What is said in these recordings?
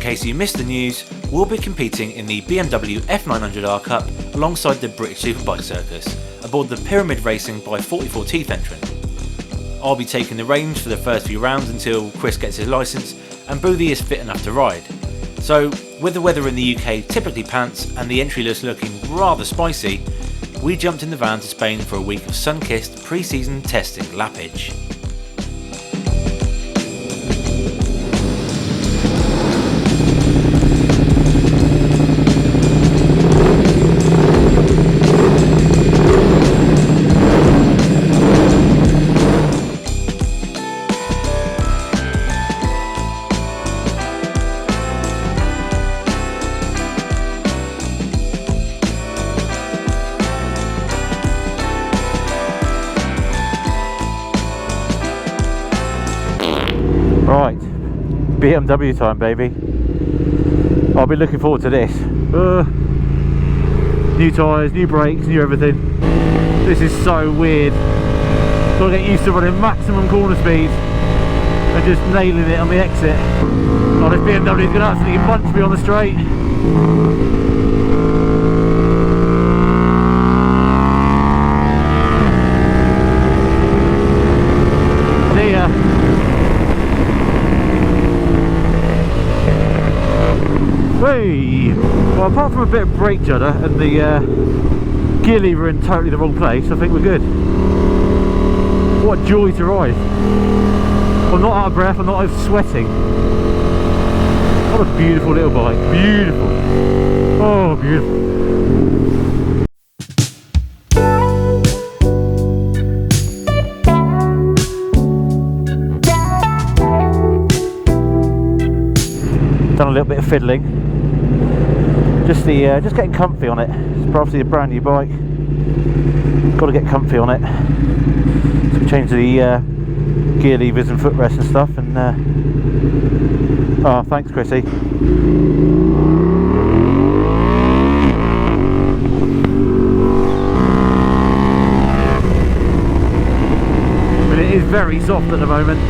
in case you missed the news, we'll be competing in the BMW F900R Cup alongside the British Superbike Circus, aboard the Pyramid Racing by 44 Teeth entrant. I'll be taking the reins for the first few rounds until Chris gets his licence and Boothie is fit enough to ride. So, with the weather in the UK typically pants and the entry list looking rather spicy, we jumped in the van to Spain for a week of sun-kissed pre-season testing lappage. Right, BMW time, baby. I'll be looking forward to this. New tyres, new brakes, new everything. This is so weird. Gotta get used to running maximum corner speed and just nailing it on the exit. Oh, this BMW is gonna absolutely punch me on the straight. Hey! Well, apart from a bit of brake judder and the gear lever in totally the wrong place, I think we're good. What a joy to ride. I'm not out of breath, I'm not sweating. What a beautiful little bike. Beautiful. Oh, beautiful. Done a little bit of fiddling. Just getting comfy on it. It's obviously a brand new bike. Got to get comfy on it. So we changed the gear levers and footrest and stuff. And oh, thanks, Chrissy. But it is very soft at the moment.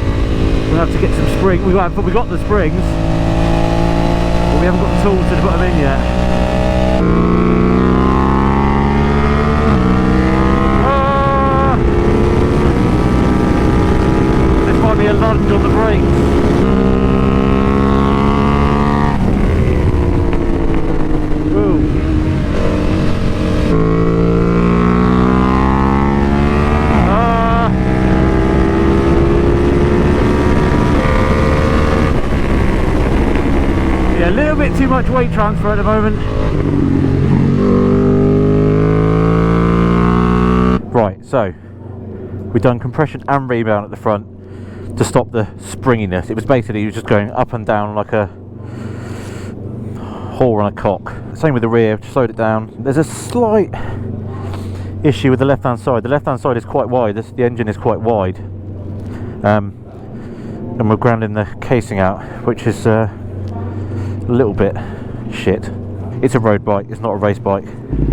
We'll have to get some spring. We got the springs. We haven't got the tools to put them in yet. Ah! This might be a lunge on the brakes. Ooh. A little bit too much weight transfer at the moment. Right, so we've done compression and rebound at the front to stop the springiness. It was basically just going up and down like a whore on a cock. Same with the rear, just slowed it down. There's a slight issue with the left hand side. The left hand side is quite wide, the engine is quite wide. And we're grounding the casing out, which is a little bit shit. It's a road bike, it's not a race bike.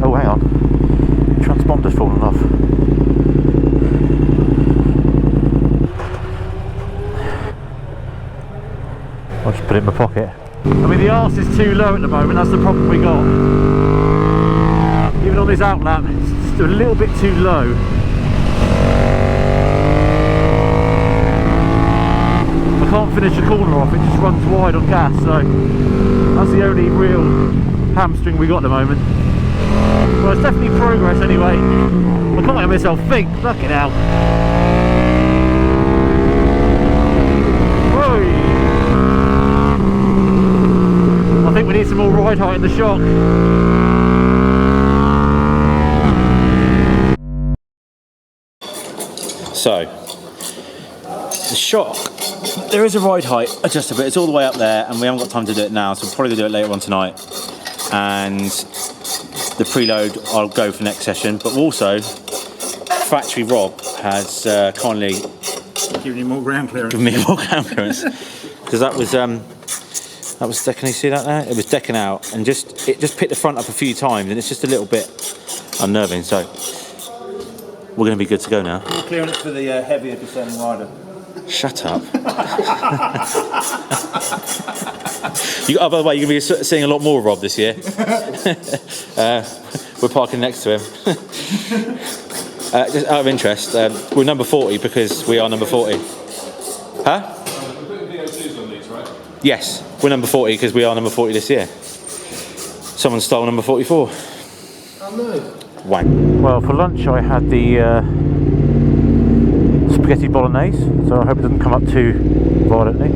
Oh, hang on, transponder's fallen off. I'll just put it in my pocket. I mean, the arse is too low at the moment, that's the problem we got. Even on this outlap, it's just a little bit too low. I can't finish the corner off, it just runs wide on gas, so that's the only real hamstring we got at the moment. Well, it's definitely progress anyway. I can't let myself think, fucking hell. Whoa. I think we need some more ride height in the shock. So, the shock. There is a ride height adjuster, but it's all the way up there and we haven't got time to do it now, so we'll probably do it later on tonight. And the preload I'll go for next session, but also Factory Rob has kindly giving you more ground clearance. Given me more ground clearance because that was can you see that there? It was decking out and it just picked the front up a few times and it's just a little bit unnerving. So we're going to be good to go now. More clearance for the heavier discerning rider. Shut up. Oh, by the way, you're going to be seeing a lot more of Rob this year. We're parking next to him. Just out of interest, we're number 40 because we are number 40. Huh? We're putting VO2s on these, right? Yes, we're number 40 because we are number 40 this year. Someone stole number 44. Oh no. Wank. Well, for lunch I had the spaghetti bolognese, so I hope it doesn't come up too violently.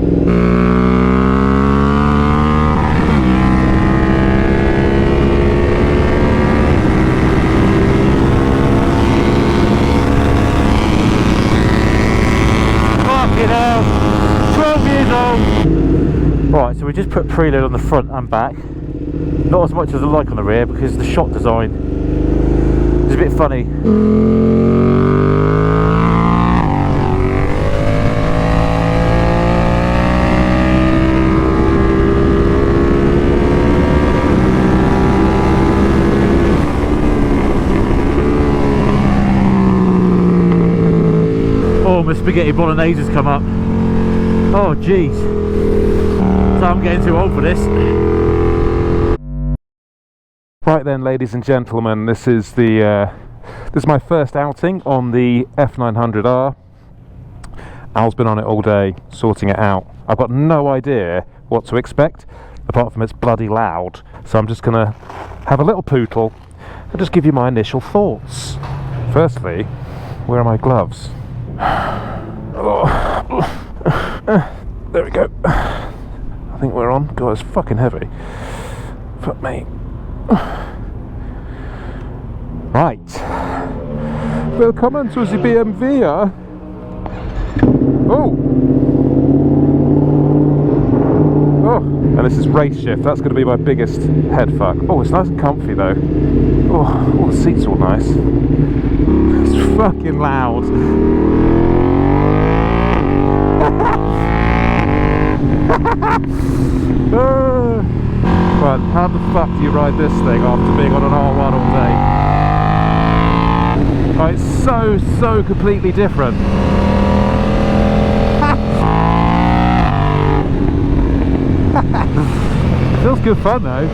Fucking hell! 12 years old! Right, so we just put preload on the front and back. Not as much as I like on the rear because the shot design is a bit funny. Oh, my spaghetti bolognese has come up. Oh, jeez. So I'm getting too old for this. Right then, ladies and gentlemen, this is my first outing on the F900R. Al's been on it all day, sorting it out. I've got no idea what to expect, apart from it's bloody loud. So I'm just gonna have a little pootle and just give you my initial thoughts. Firstly, where are my gloves? Oh. There we go. I think we're on. God, it's fucking heavy. Fuck me. Right. Willkommen zu the BMW. Oh. Oh. And this is race shift. That's going to be my biggest head fuck. Oh, it's nice and comfy though. Oh, all the seats are all nice. It's fucking loud. Well, how the fuck do you ride this thing after being on an R1 all day? Oh, it's so completely different. Feels good fun though.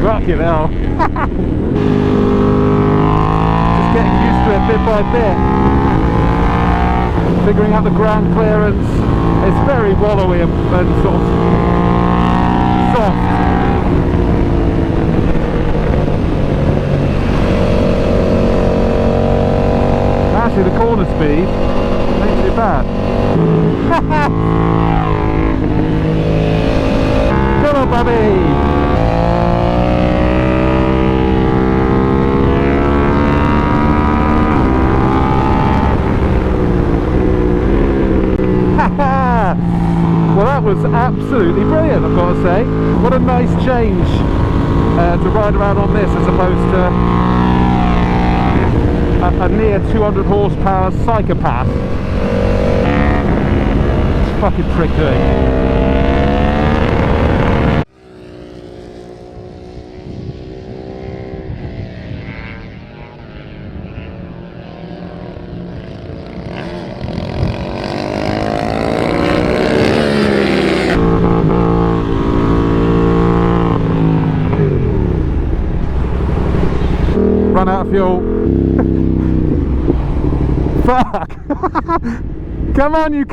Fucking hell. Just getting used to it bit by bit. Figuring out the ground clearance. It's very wallowy and sort of soft. Actually, the corner speed ain't too bad. Come on, Bobby! Well, that was absolutely brilliant, I've got to say. What a nice change to ride around on this as opposed to a near 200 horsepower psychopath. Fucking prick doing. Run out of fuel. Fuck! Come on, you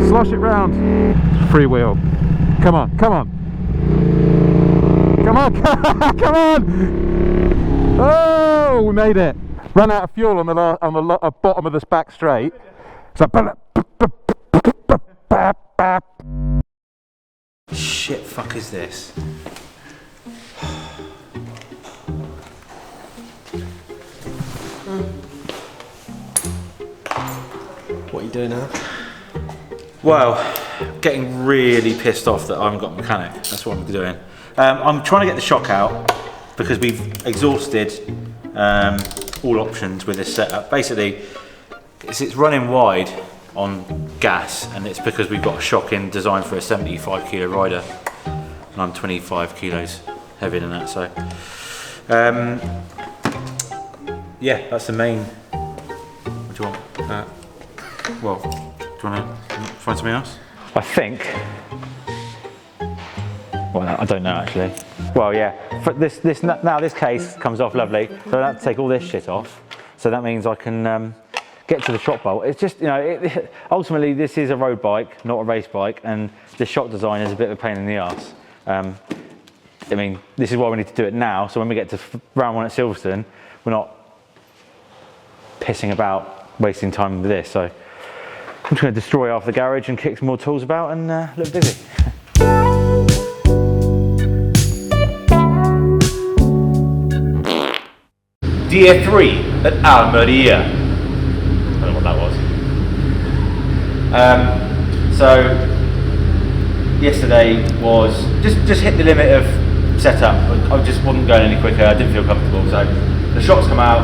slosh it round. Freewheel. Come on, come on. Come on, come on! Oh, we made it. Run out of fuel on the bottom of this back straight. It's like Shit, fuck is this? What are you doing now? Well, getting really pissed off that I haven't got a mechanic. That's what I'm doing. I'm trying to get the shock out because we've exhausted all all options with this setup. Basically, it's running wide on gas, and it's because we've got a shock in designed for a 75 kilo rider, and I'm 25 kilos heavier than that. So, yeah, that's the main. What do you want? Well, do you want to find something else? I think. Well, I don't know actually. Well, yeah. For this case comes off lovely, so I have to take all this shit off. So that means I can get to the shock bolt. It's just, you know, ultimately this is a road bike, not a race bike, and the shock design is a bit of a pain in the arse. I mean, this is why we need to do it now. So when we get to round one at Silverstone, we're not pissing about, wasting time with this. So I'm just going to destroy half the garage and kick some more tools about and look busy. Dear 3 at Almeria. I don't know what that was. So yesterday was just hit the limit of setup. I just wasn't going any quicker. I didn't feel comfortable. So the shock's come out.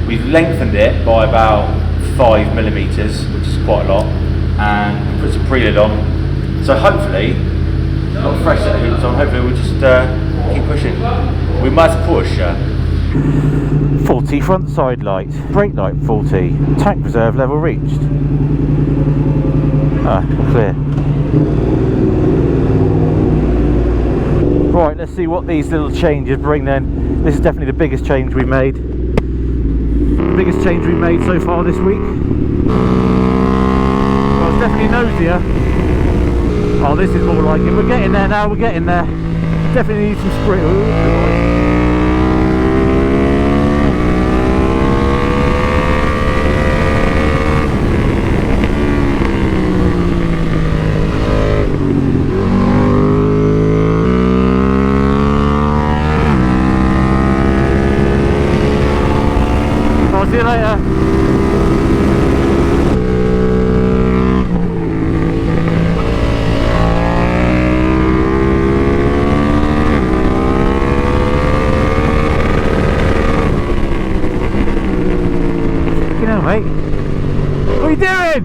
We've lengthened it by about 5mm, which is quite a lot, and put some pre-lid on. So hopefully, got a fresh set of hoops on. Hopefully we'll just keep pushing. We must push. 40 front side light, brake light 40, tank reserve level reached. Clear. Right, let's see what these little changes bring then. This is definitely the biggest change we've made. The biggest change we've made so far this week. Well, it's definitely nosier. Oh, this is more like it. We're getting there now, we're getting there. Definitely need some spring. Ooh, see you later. You know, mate. What are you doing?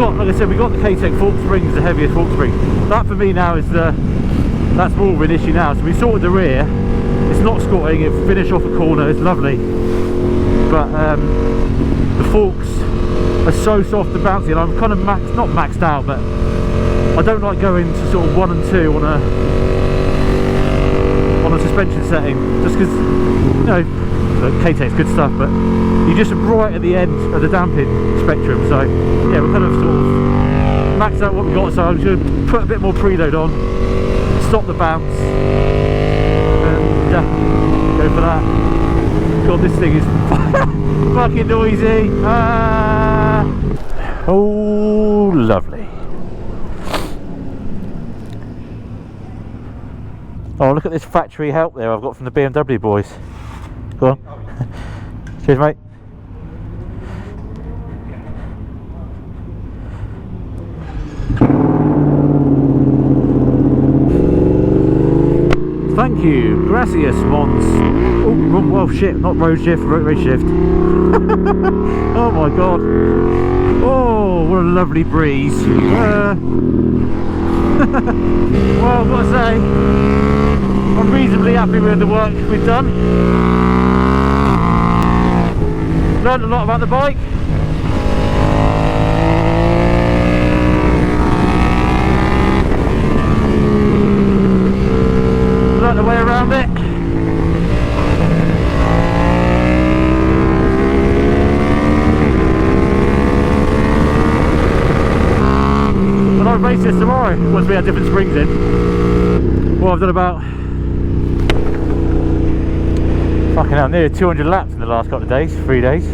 got, like I said, we got the K-Tech fork springs, the heaviest fork spring. That for me now is that's more of an issue now. So we sorted the rear. It's not squatting. It finished off a corner. It's lovely, but the forks are so soft and bouncy, and I'm kind of not maxed out, but I don't like going to sort of 1 and 2 on a suspension setting, just because, you know, K-Tech's good stuff, but you're just right at the end of the damping spectrum. So yeah, we're kind of sort of maxed out what we got. So I'm just going to put a bit more preload on, stop the bounce, and yeah, go for that. God, this thing is fucking noisy. Oh, lovely. Oh, look at this factory help there I've got from the BMW boys. Go on. Cheers, mate. Thank you, gracias, Mons. Oh, wrong, well, shit, not road shift, road shift. Oh my god. Oh, what a lovely breeze. Well, I've got to say, I'm reasonably happy with the work we've done. Learned a lot about the bike. Learned the way around it. And I'll race this tomorrow once we had different springs in. Well, I've done about fucking hell, nearly 200 laps in the last couple of days, 3 days.